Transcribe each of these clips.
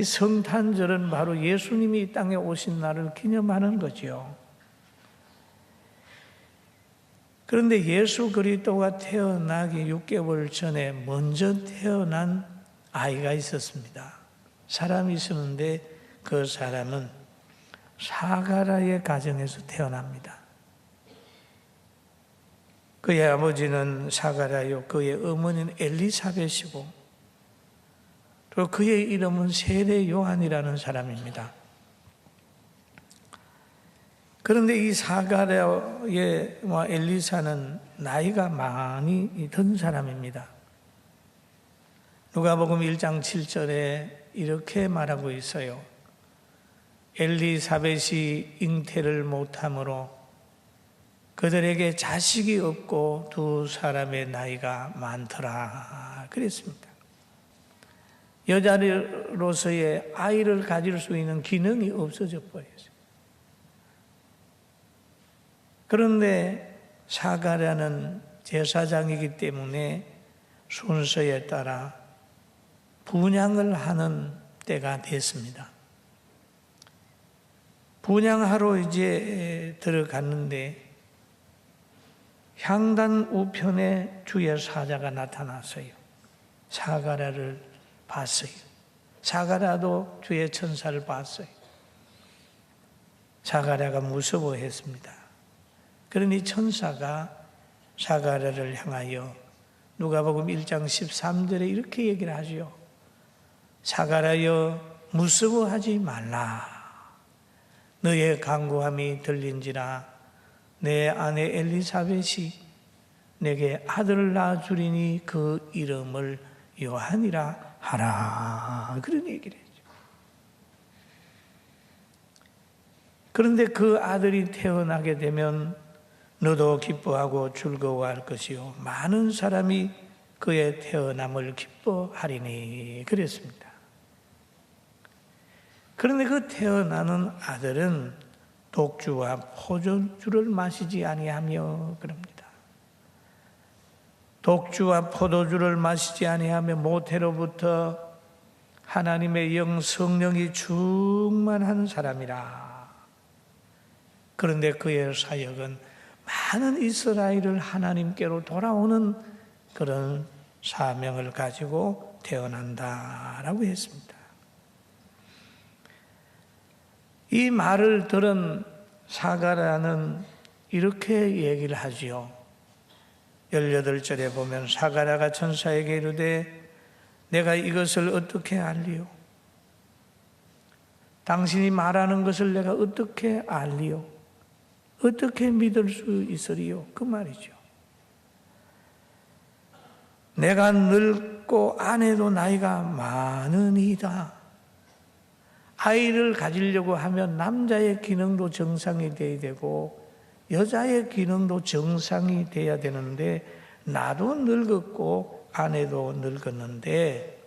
이 성탄절은 바로 예수님이 이 땅에 오신 날을 기념하는 거죠. 그런데 예수 그리스도가 태어나기 6개월 전에 먼저 태어난 아이가 있었습니다. 사람이 있었는데 그 사람은 사가랴의 가정에서 태어납니다. 그의 아버지는 사가랴요, 그의 어머니는 엘리사벳이고, 또 그의 이름은 세례 요한이라는 사람입니다. 그런데 이 사가랴의 엘리사는 나이가 많이 든 사람입니다. 누가복음 1장 7절에 이렇게 말하고 있어요. 엘리사벳이 잉태를 못함으로 그들에게 자식이 없고 두 사람의 나이가 많더라 그랬습니다. 여자로서의 아이를 가질 수 있는 기능이 없어져 버렸어요. 그런데 사가랴는 제사장이기 때문에 순서에 따라 분향을 하는 때가 됐습니다. 분향하러 이제 들어갔는데 향단 우편에 주의 사자가 나타났어요. 사가랴를 봤어요. 사가랴도 주의 천사를 봤어요. 사가랴가 무서워했습니다. 그러니 천사가 사가랴를 향하여 누가복음 1장 13절에 이렇게 얘기를 하죠. 사가랴여 무서워하지 말라. 너의 간구함이 들린지라 내 아내 엘리사벳이 내게 아들을 낳아주리니 그 이름을 요한이라 하라. 그런 얘기를 했죠. 그런데 그 아들이 태어나게 되면 너도 기뻐하고 즐거워할 것이요 많은 사람이 그의 태어남을 기뻐하리니 그랬습니다. 그런데 그 태어나는 아들은 독주와 포도주를 마시지 아니하며 그럽니다. 독주와 포도주를 마시지 아니하며 모태로부터 하나님의 영 성령이 충만한 사람이라. 그런데 그의 사역은 많은 이스라엘을 하나님께로 돌아오는 그런 사명을 가지고 태어난다라고 했습니다. 이 말을 들은 사가랴는 이렇게 얘기를 하지요. 18절에 보면 사가랴가 천사에게 이르되 내가 이것을 어떻게 알리요? 당신이 말하는 것을 내가 어떻게 알리요? 어떻게 믿을 수 있으리요? 그 말이죠. 내가 늙고 아내도 나이가 많으니이다. 아이를 가지려고 하면 남자의 기능도 정상이 돼야 되고 여자의 기능도 정상이 돼야 되는데 나도 늙었고 아내도 늙었는데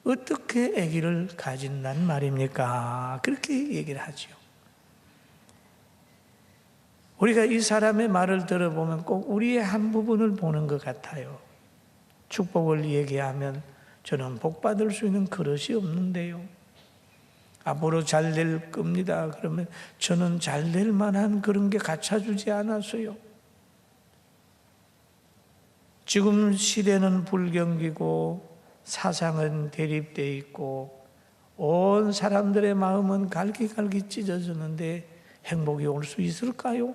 어떻게 아기를 가진단 말입니까? 그렇게 얘기를 하죠. 우리가 이 사람의 말을 들어보면 꼭 우리의 한 부분을 보는 것 같아요. 축복을 얘기하면 저는 복 받을 수 있는 그릇이 없는데요. 앞으로 잘 될 겁니다. 그러면 저는 잘 될 만한 그런 게 갖춰주지 않았어요. 지금 시대는 불경기고 사상은 대립되어 있고 온 사람들의 마음은 갈기갈기 찢어졌는데 행복이 올 수 있을까요?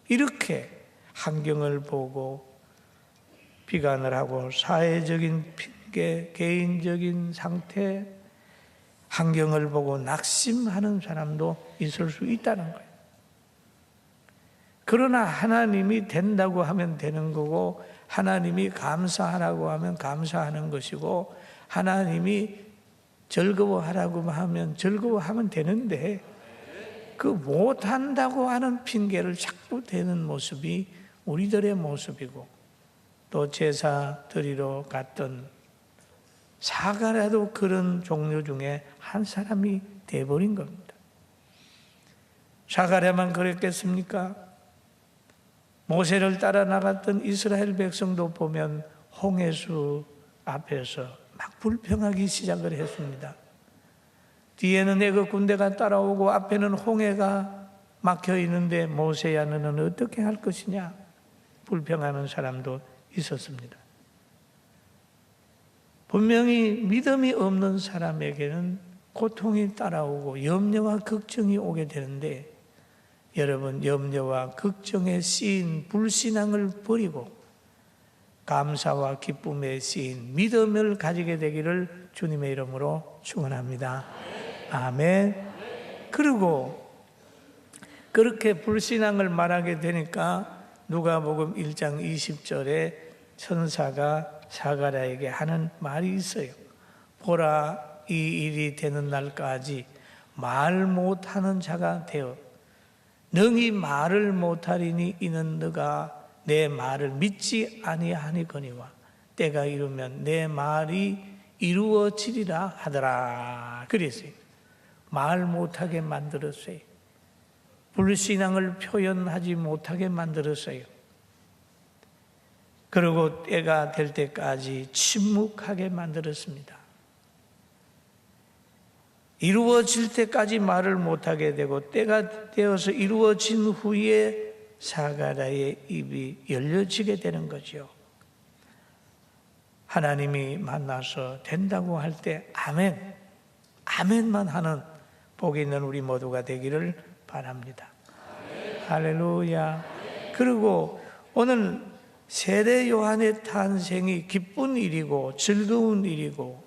이렇게 환경을 보고 비관을 하고 사회적인 핑계, 개인적인 상태, 환경을 보고 낙심하는 사람도 있을 수 있다는 거예요. 그러나 하나님이 된다고 하면 되는 거고 하나님이 감사하라고 하면 감사하는 것이고 하나님이 즐거워하라고 하면 즐거워하면 되는데 그 못한다고 하는 핑계를 자꾸 대는 모습이 우리들의 모습이고 또 제사 드리러 갔던 사가랴도 그런 종류 중에 한 사람이 돼버린 겁니다. 사가랴만 그랬겠습니까? 모세를 따라 나갔던 이스라엘 백성도 보면 홍해수 앞에서 막 불평하기 시작을 했습니다. 뒤에는 애굽 군대가 따라오고 앞에는 홍해가 막혀 있는데 모세야 너는 어떻게 할 것이냐 불평하는 사람도 있었습니다. 분명히 믿음이 없는 사람에게는 고통이 따라오고 염려와 걱정이 오게 되는데 여러분 염려와 걱정에 씌인 불신앙을 버리고 감사와 기쁨에 씌인 믿음을 가지게 되기를 주님의 이름으로 축원합니다. 아멘. 그리고 그렇게 불신앙을 말하게 되니까 누가복음 1장 20절에 천사가 사가랴에게 하는 말이 있어요. 보라 이 일이 되는 날까지 말 못하는 자가 되어 능히 말을 못하리니 이는 너가 내 말을 믿지 아니하니거니와 때가 이르면 내 말이 이루어지리라 하더라. 그랬어요. 말 못하게 만들었어요. 불신앙을 표현하지 못하게 만들었어요. 그리고 때가 될 때까지 침묵하게 만들었습니다. 이루어질 때까지 말을 못하게 되고 때가 되어서 이루어진 후에 사가랴의 입이 열려지게 되는 거죠. 하나님이 만나서 된다고 할 때 아멘, 아멘만 하는 복이 있는 우리 모두가 되기를 바랍니다. 할렐루야. 그리고 오늘 세례 요한의 탄생이 기쁜 일이고 즐거운 일이고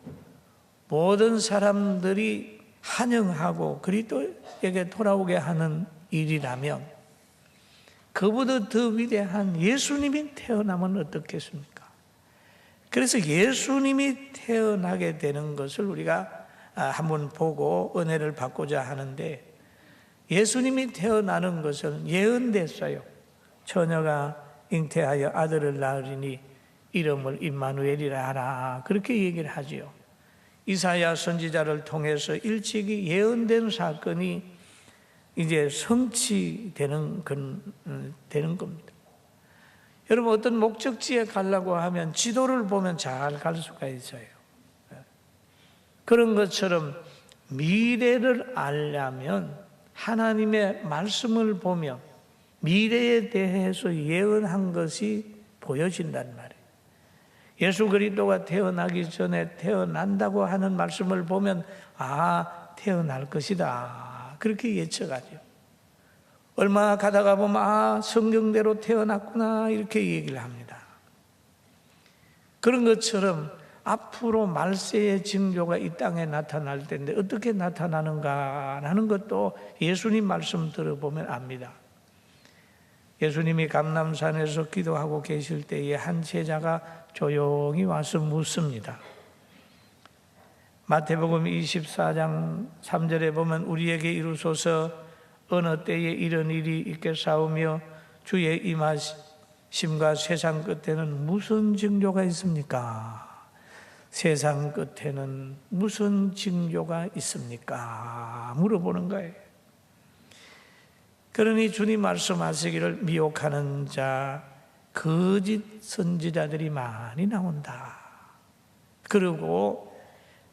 모든 사람들이 환영하고 그리스도에게 돌아오게 하는 일이라면 그보다 더 위대한 예수님이 태어나면 어떻겠습니까? 그래서 예수님이 태어나게 되는 것을 우리가 한번 보고 은혜를 받고자 하는데 예수님이 태어나는 것은 예언됐어요. 처녀가 잉태하여 아들을 낳으리니 이름을 임마누엘이라 하라. 그렇게 얘기를 하지요. 이사야 선지자를 통해서 일찍이 예언된 사건이 이제 성취되는 겁니다. 여러분 어떤 목적지에 가려고 하면 지도를 보면 잘 갈 수가 있어요. 그런 것처럼 미래를 알려면 하나님의 말씀을 보면 미래에 대해서 예언한 것이 보여진단 말이에요. 예수 그리스도가 태어나기 전에 태어난다고 하는 말씀을 보면 태어날 것이다. 그렇게 예측하죠. 얼마 가다가 보면 성경대로 태어났구나 이렇게 얘기를 합니다. 그런 것처럼 앞으로 말세의 징조가 이 땅에 나타날 텐데 어떻게 나타나는가 하는 것도 예수님 말씀 들어보면 압니다. 예수님이 감람산에서 기도하고 계실 때에 한 제자가 조용히 와서 묻습니다. 마태복음 24장 3절에 보면 우리에게 이루소서 어느 때에 이런 일이 있겠사오며 주의 임하심과 세상 끝에는 무슨 징조가 있습니까? 세상 끝에는 무슨 징조가 있습니까? 물어보는 거예요. 그러니 주님 말씀하시기를 미혹하는 자, 거짓 선지자들이 많이 나온다. 그리고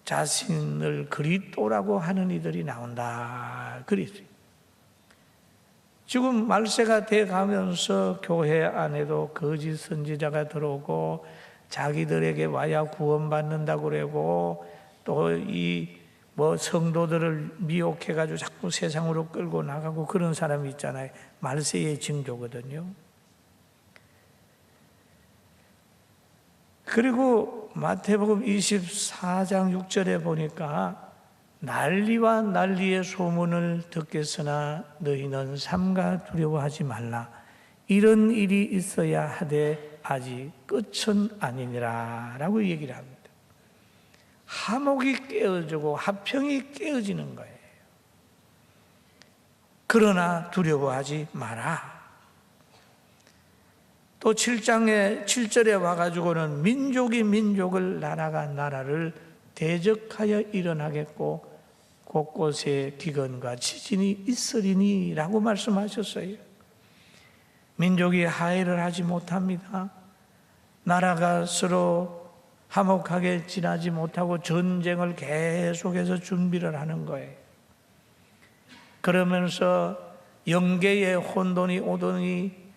자신을 그리스도라고 하는 이들이 나온다. 그랬어요. 지금 말세가 돼 가면서 교회 안에도 거짓 선지자가 들어오고 자기들에게 와야 구원받는다고 그러고 또 이 성도들을 미혹해가지고 자꾸 세상으로 끌고 나가고 그런 사람이 있잖아요. 말세의 징조거든요. 그리고 마태복음 24장 6절에 보니까 난리와 난리의 소문을 듣겠으나 너희는 삼가 두려워하지 말라. 이런 일이 있어야 하되 아직 끝은 아니니라 라고 얘기를 합니다. 화목이 깨어지고 화평이 깨어지는 거예요. 그러나 두려워하지 마라. 또 7장에 7절에 와가지고는 민족이 민족을 나라가 나라를 대적하여 일어나겠고 곳곳에 기근과 지진이 있으리니 라고 말씀하셨어요. 민족이 화해를 하지 못합니다. 나라가 서로 화목하게 지나지 못하고 전쟁을 계속해서 준비를 하는 거예요. 그러면서 영계에 혼돈이 오더니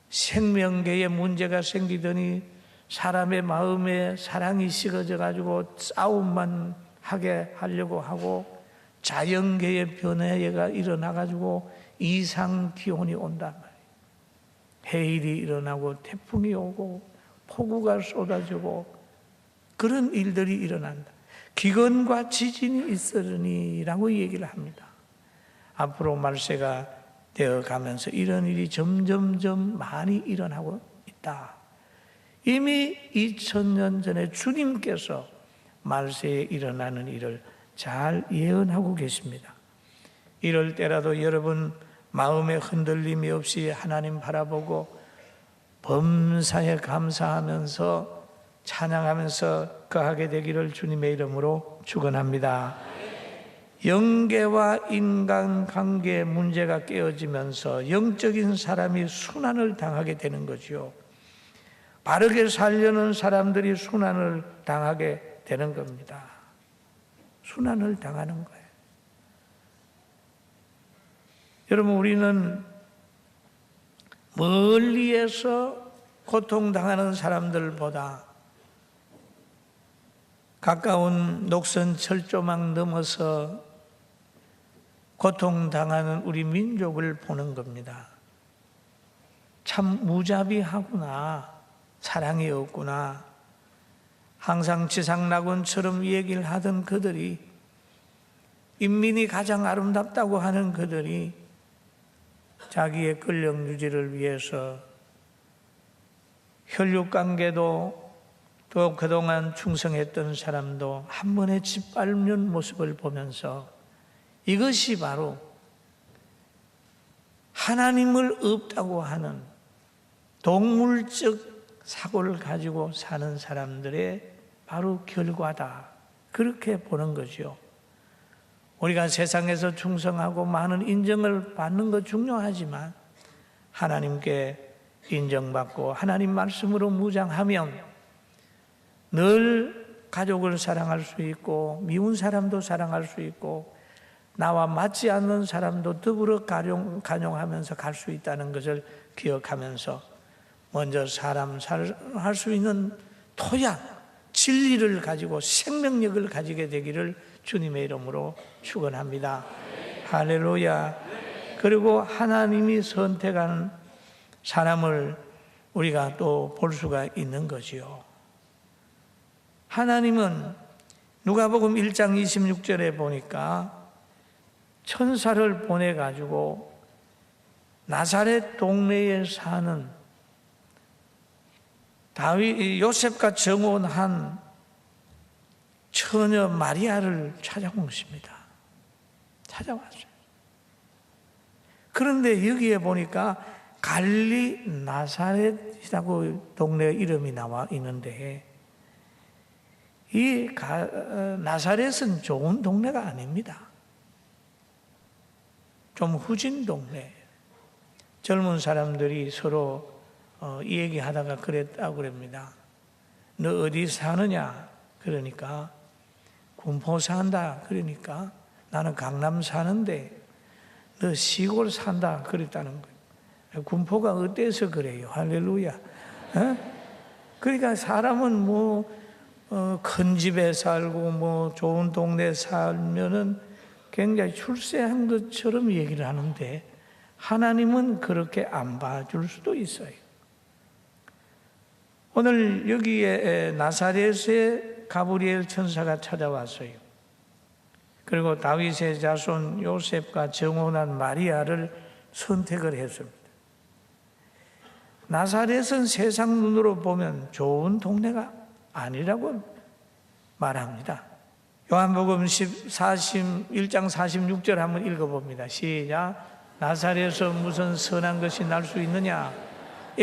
생명계에 문제가 생기더니 사람의 마음에 사랑이 식어져 가지고 싸움만 하게 하려고 하고 자연계의 변화가 일어나 가지고 이상 기온이 온단 말이에요. 해일이 일어나고 태풍이 오고 폭우가 쏟아지고 그런 일들이 일어난다. 기근과 지진이 있으리라고 얘기를 합니다. 앞으로 말세가 되어가면서 이런 일이 점점점 많이 일어나고 있다. 이미 2000년 전에 주님께서 말세에 일어나는 일을 잘 예언하고 계십니다. 이럴 때라도 여러분 마음에 흔들림이 없이 하나님 바라보고 범사에 감사하면서 찬양하면서 거하게 되기를 주님의 이름으로 축원합니다. 영계와 인간관계의 문제가 깨어지면서 영적인 사람이 순환을 당하게 되는 거죠. 바르게 살려는 사람들이 순환을 당하게 되는 겁니다. 순환을 당하는 거예요. 여러분, 우리는 멀리에서 고통당하는 사람들보다 가까운 녹선 철조망 넘어서 고통당하는 우리 민족을 보는 겁니다. 참 무자비하구나, 사랑이 없구나. 항상 지상낙원처럼 얘기를 하던 그들이, 인민이 가장 아름답다고 하는 그들이 자기의 권력 유지를 위해서 혈육관계도 또 그동안 충성했던 사람도 한 번에 짓밟는 모습을 보면서 이것이 바로 하나님을 없다고 하는 동물적 사고를 가지고 사는 사람들의 바로 결과다. 그렇게 보는 거죠. 우리가 세상에서 충성하고 많은 인정을 받는 것 중요하지만 하나님께 인정받고 하나님 말씀으로 무장하면 늘 가족을 사랑할 수 있고 미운 사람도 사랑할 수 있고 나와 맞지 않는 사람도 더불어 간용하면서 갈 수 있다는 것을 기억하면서 먼저 사람 할 수 있는 토양, 진리를 가지고 생명력을 가지게 되기를 주님의 이름으로 축원합니다. 할렐루야. 그리고 하나님이 선택한 사람을 우리가 또 볼 수가 있는 거지요. 하나님은 누가복음 1장 26절에 보니까 천사를 보내가지고 나사렛 동네에 사는 요셉과 정혼한 처녀 마리아를 찾아온 것입니다. 찾아왔어요. 그런데 여기에 보니까 갈리 나사렛이라고 동네 이름이 나와 있는데 이 나사렛은 좋은 동네가 아닙니다. 좀 후진 동네. 젊은 사람들이 서로 얘기하다가 그랬다고 그럽니다. 너 어디 사느냐? 그러니까 군포 산다. 그러니까 나는 강남 사는데 너 시골 산다. 그랬다는 거예요. 군포가 어때서 그래요? 할렐루야. 그러니까 사람은 큰 집에 살고 좋은 동네에 살면은 굉장히 출세한 것처럼 얘기를 하는데 하나님은 그렇게 안 봐줄 수도 있어요. 오늘 여기에 나사렛에 가브리엘 천사가 찾아왔어요. 그리고 다윗의 자손 요셉과 정혼한 마리아를 선택을 했습니다. 나사렛은 세상 눈으로 보면 좋은 동네가 아니라고 말합니다. 요한복음 1장 46절 한번 읽어봅니다. 시작. 나사렛에서 무슨 선한 것이 날 수 있느냐?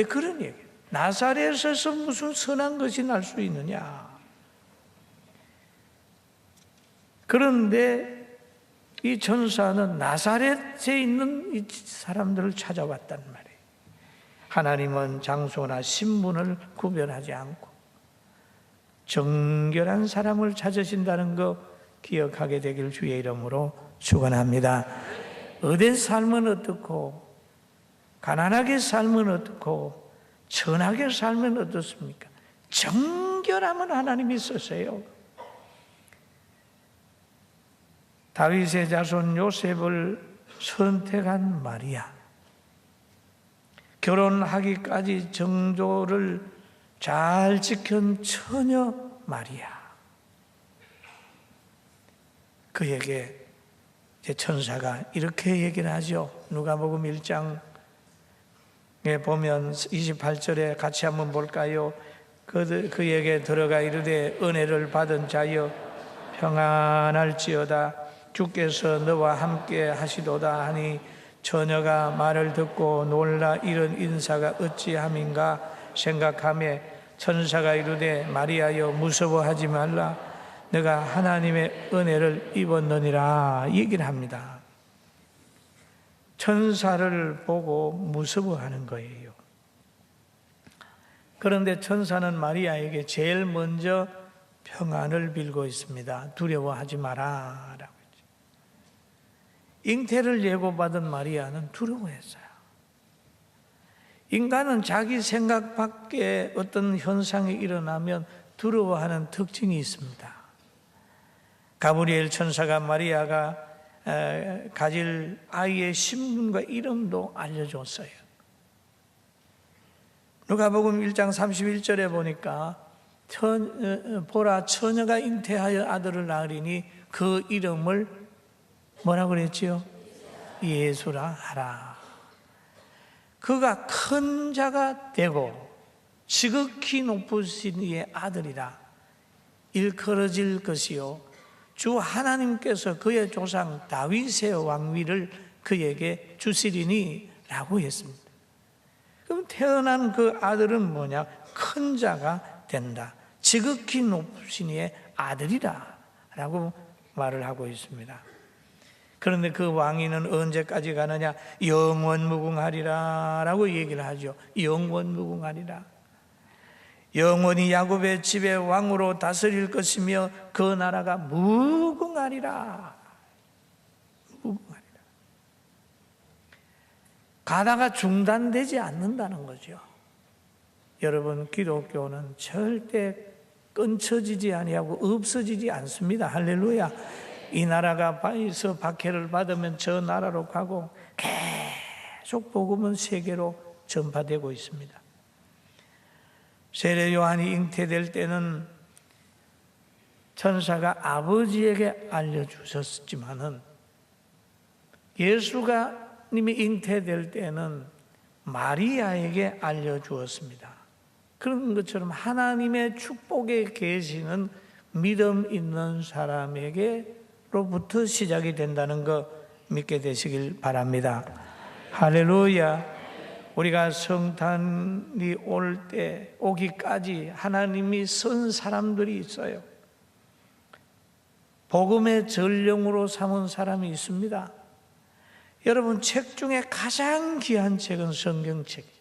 그런 얘기. 나사렛에서 무슨 선한 것이 날 수 있느냐? 그런데 이 천사는 나사렛에 있는 이 사람들을 찾아왔단 말이에요. 하나님은 장소나 신분을 구별하지 않고 정결한 사람을 찾으신다는 거 기억하게 되길 주의 이름으로 축원합니다. 의된 삶은 어떻고, 가난하게 살면 어떻고, 천하게 살면 어떻습니까? 정결하면 하나님이 쓰세요. 다윗의 자손 요셉을 선택한 마리아, 결혼하기까지 정조를 잘 지킨 처녀 마리아, 그에게 이제 천사가 이렇게 얘기를 하죠. 누가복음 1장에 보면 28절에 같이 한번 볼까요? 그에게 들어가 이르되 은혜를 받은 자여 평안할지어다, 주께서 너와 함께 하시도다 하니 처녀가 말을 듣고 놀라 이런 인사가 어찌함인가 생각하며 천사가 이르되 마리아여 무서워하지 말라, 내가 하나님의 은혜를 입었느니라 얘기를 합니다. 천사를 보고 무서워하는 거예요. 그런데 천사는 마리아에게 제일 먼저 평안을 빌고 있습니다. 두려워하지 마라 라고 했죠. 잉태를 예고받은 마리아는 두려워했어요. 인간은 자기 생각 밖에 어떤 현상이 일어나면 두려워하는 특징이 있습니다. 가브리엘 천사가 마리아가 가질 아이의 신분과 이름도 알려줬어요. 누가복음 1장 31절에 보니까 보라 처녀가 잉태하여 아들을 낳으리니 그 이름을 뭐라고 그랬지요? 예수라 하라. 그가 큰 자가 되고 지극히 높으신 이의 아들이라 일컬어질 것이요 주 하나님께서 그의 조상 다윗의 왕위를 그에게 주시리니 라고 했습니다. 그럼 태어난 그 아들은 뭐냐? 큰 자가 된다, 지극히 높으신 이의 아들이라 라고 말을 하고 있습니다. 그런데 그 왕위는 언제까지 가느냐? 영원무궁하리라 라고 얘기를 하죠. 영원무궁하리라. 영원히 야곱의 집의 왕으로 다스릴 것이며 그 나라가 무궁하리라. 무궁하리라. 가다가 중단되지 않는다는 거죠. 여러분, 기독교는 절대 끊쳐지지 아니하고 없어지지 않습니다. 할렐루야. 이 나라가 바에서 박해를 받으면 저 나라로 가고 계속 복음은 세계로 전파되고 있습니다. 세례 요한이 잉태될 때는 천사가 아버지에게 알려주셨지만은 예수가 님이 잉태될 때는 마리아에게 알려주었습니다. 그런 것처럼 하나님의 축복에 계시는 믿음 있는 사람에게로부터 시작이 된다는 거 믿게 되시길 바랍니다. 할렐루야. 우리가 성탄이 오기까지 하나님이 선 사람들이 있어요. 복음의 전령으로 삼은 사람이 있습니다. 여러분, 책 중에 가장 귀한 책은 성경책이에요.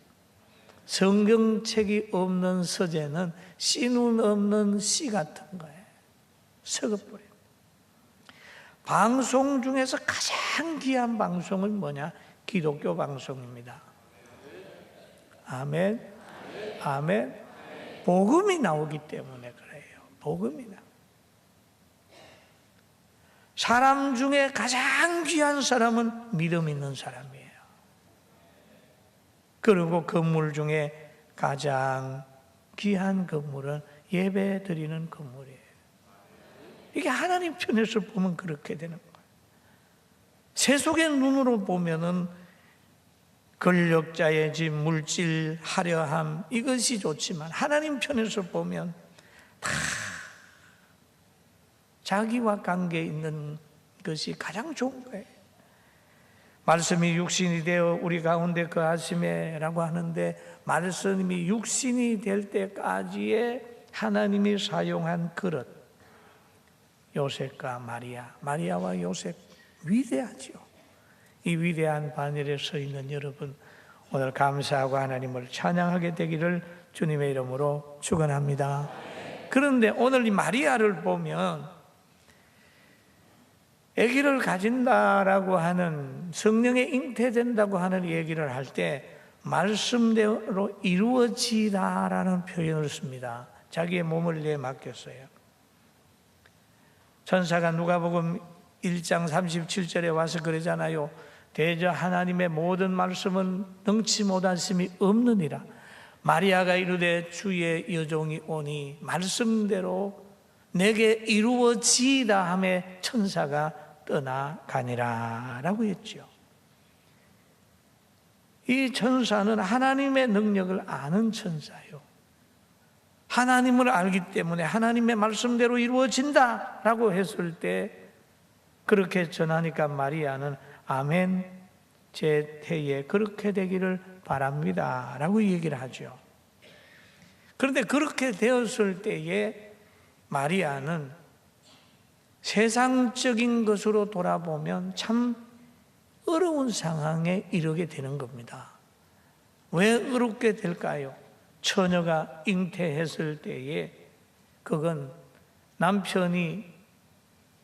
성경책이 없는 서재는 씨눈 없는 씨 같은 거예요. 썩어버려요. 방송 중에서 가장 귀한 방송은 뭐냐? 기독교 방송입니다. 아멘. 아멘. 복음이 나오기 때문에 그래요. 복음이 나오고. 사람 중에 가장 귀한 사람은 믿음 있는 사람이에요. 그리고 건물 중에 가장 귀한 건물은 예배 드리는 건물이에요. 이게 하나님 편에서 보면 그렇게 되는 거예요. 세속의 눈으로 보면은 권력자의 집, 물질, 화려함 이것이 좋지만 하나님 편에서 보면 다 자기와 관계 있는 것이 가장 좋은 거예요. 말씀이 육신이 되어 우리 가운데 거하심에라고 하는데 말씀이 육신이 될 때까지의 하나님이 사용한 그릇, 요셉과 마리아와 요셉 위대하죠. 이 위대한 반열에 서 있는 여러분, 오늘 감사하고 하나님을 찬양하게 되기를 주님의 이름으로 축원합니다. 그런데 오늘 이 마리아를 보면 아기를 가진다라고 하는, 성령에 잉태된다고 하는 얘기를 할 때 말씀대로 이루어지다라는 표현을 씁니다. 자기의 몸을 내에 맡겼어요. 천사가 누가복음 1장 37절에 와서 그러잖아요. 대저 하나님의 모든 말씀은 능치 못하심이 없느니라. 마리아가 이르되 주의 여종이 오니 말씀대로 내게 이루어지이다 하며 천사가 떠나가니라 라고 했죠. 이 천사는 하나님의 능력을 아는 천사예요. 하나님을 알기 때문에 하나님의 말씀대로 이루어진다 라고 했을 때 그렇게 전하니까 마리아는 아멘, 제 태에 그렇게 되기를 바랍니다 라고 얘기를 하죠. 그런데 그렇게 되었을 때에 마리아는 세상적인 것으로 돌아보면 참 어려운 상황에 이르게 되는 겁니다. 왜 어렵게 될까요? 처녀가 잉태했을 때에 그건 남편이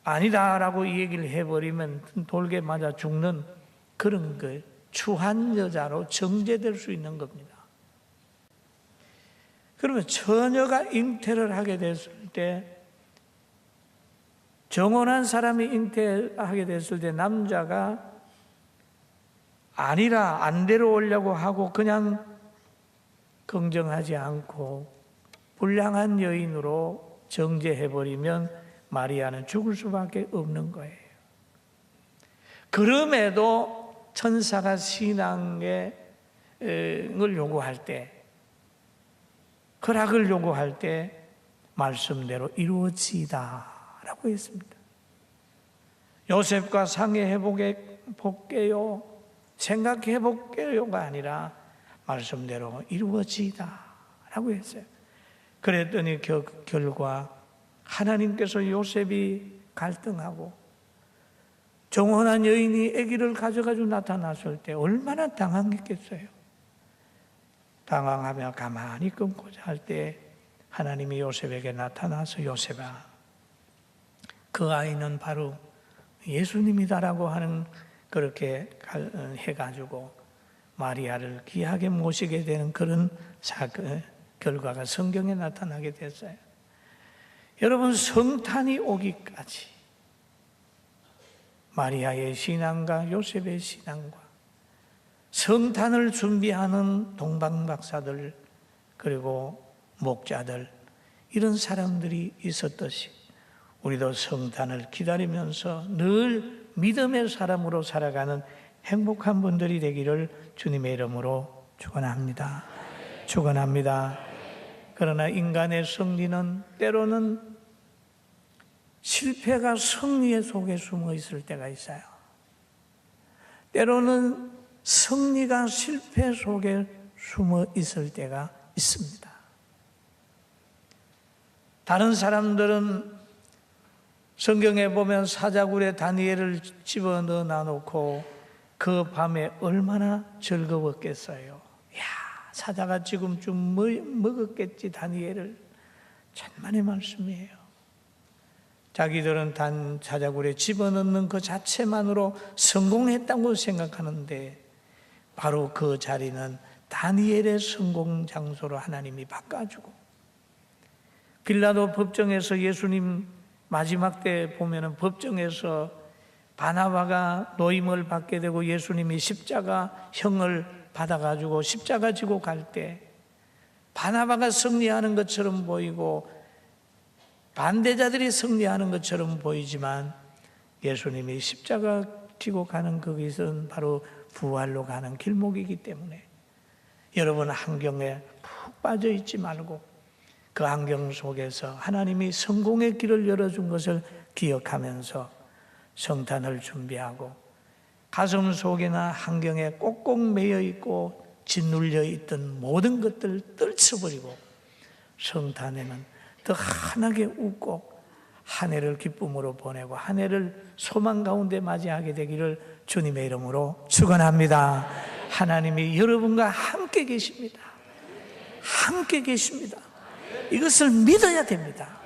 아니다라고 얘기를 해버리면 돌게 맞아 죽는 그런 거, 추한 여자로 정죄될 수 있는 겁니다. 그러면 처녀가 잉태를 하게 됐을 때, 정혼한 사람이 잉태하게 됐을 때 남자가 아니라 안 데려오려고 하고 그냥 긍정하지 않고 불량한 여인으로 정죄해버리면 마리아는 죽을 수밖에 없는 거예요. 그럼에도 천사가 신앙을 요구할 때, 허락을 요구할 때 말씀대로 이루어지다 라고 했습니다. 요셉과 상의해 볼게요, 생각해 볼게요가 아니라 말씀대로 이루어지다 라고 했어요. 그랬더니 결과 하나님께서 요셉이 갈등하고 정혼한 여인이 아기를 가져가지고 나타났을 때 얼마나 당황했겠어요. 당황하며 가만히 끊고자 할 때 하나님이 요셉에게 나타나서 요셉아, 그 아이는 바로 예수님이다라고 하는, 그렇게 해가지고 마리아를 귀하게 모시게 되는 그런 결과가 성경에 나타나게 됐어요. 여러분, 성탄이 오기까지 마리아의 신앙과 요셉의 신앙과 성탄을 준비하는 동방박사들 그리고 목자들, 이런 사람들이 있었듯이 우리도 성탄을 기다리면서 늘 믿음의 사람으로 살아가는 행복한 분들이 되기를 주님의 이름으로 축원합니다. 축원합니다. 그러나 인간의 승리는 때로는 실패가 승리의 속에 숨어 있을 때가 있어요. 때로는 승리가 실패 속에 숨어 있을 때가 있습니다. 다른 사람들은 성경에 보면 사자굴에 다니엘을 집어넣어 놔놓고 그 밤에 얼마나 즐거웠겠어요. 야, 사자가 지금쯤 먹었겠지 다니엘을. 천만의 말씀이에요. 자기들은 단 사자굴에 집어넣는 그 자체만으로 성공했다고 생각하는데 바로 그 자리는 다니엘의 성공 장소로 하나님이 바꿔주고, 빌라도 법정에서 예수님 마지막 때 보면은 법정에서 바나바가 노임을 받게 되고 예수님이 십자가형을 받아가지고 십자가 지고 갈 때 바나바가 승리하는 것처럼 보이고 반대자들이 승리하는 것처럼 보이지만 예수님이 십자가 지고 가는 그것은 바로 부활로 가는 길목이기 때문에 여러분, 환경에 푹 빠져 있지 말고 그 환경 속에서 하나님이 성공의 길을 열어준 것을 기억하면서 성탄을 준비하고 가슴 속이나 환경에 꼭꼭 매여 있고 짓눌려 있던 모든 것들을 떨쳐버리고 성탄에는 더 환하게 웃고 한 해를 기쁨으로 보내고 한 해를 소망 가운데 맞이하게 되기를 주님의 이름으로 축원합니다. 하나님이 여러분과 함께 계십니다. 함께 계십니다. 이것을 믿어야 됩니다.